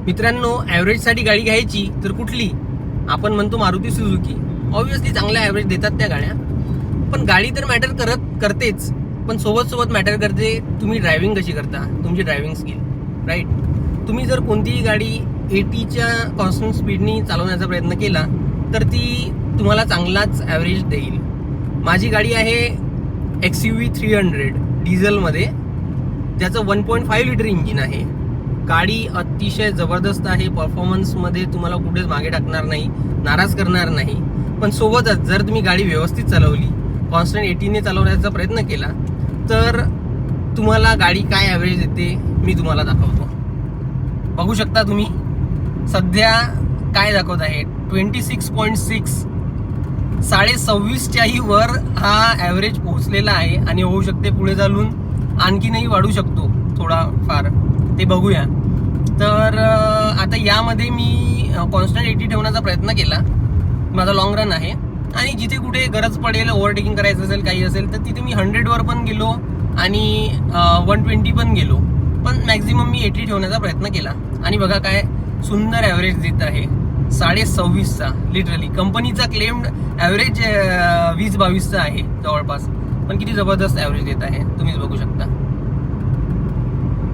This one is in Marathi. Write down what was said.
मित्रांनो, ॲव्हरेजसाठी गाडी घ्यायची तर कुठली? आपण म्हणतो मारुती सुझुकी. ऑब्व्हियसली चांगल्या ॲव्हरेज देतात त्या गाड्या, पण गाडी तर मॅटर करतेच, पण सोबत मॅटर करते तुम्ही ड्रायव्हिंग कशी करता, तुमची ड्रायव्हिंग स्किल. राईट. तुम्ही जर कोणतीही गाडी 80च्या कॉन्स्टंट स्पीडनी चालवण्याचा प्रयत्न केला तर ती तुम्हाला चांगलाच ॲव्हरेज देईल. माझी गाडी आहे XUV 300 डिझेलमध्ये, ज्याचं 1.5 लिटर इंजिन आहे. गाडी अतिशय जबरदस्त आहे. परफॉर्मन्समध्ये तुम्हाला कुठेच मागे टाकणार नाही, नाराज करणार नाही. पण सोबतच जर तुम्ही गाडी व्यवस्थित चालवली, कॉन्स्टंट 80ने चालवण्याचा प्रयत्न केला तर तुम्हाला गाडी काय ॲव्हरेज देते मी तुम्हाला दाखवतो. बघू शकता तुम्ही सध्या काय दाखवत आहे. 26.6 26.5च्याही वर हा ॲव्हरेज पोहोचलेला आहे आणि होऊ शकते पुढे चालून आणखीनही वाढू शकतो थोडा फार, ते बघूया. तर आता यामध्ये मी कॉन्स्टंट 80 ठेवण्याचा प्रयत्न केला. माझा लॉंग रन आहे आणि जिथे कुठे गरज पडेल, ओव्हरटेकिंग करायचं असेल, काही असेल तर तिथे मी 100वर पण गेलो आणि 120 पण गेलो, पण मॅक्झिमम मी 80 ठेवण्याचा प्रयत्न केला. आणि बघा काय सुंदर ॲव्हरेज देत आहे. 26.5चा लिटरली. कंपनीचा क्लेम्ड ॲव्हरेज 20-22चा आहे जवळपास, पण किती जबरदस्त ॲव्हरेज देत आहे तुम्हीच बघू शकता.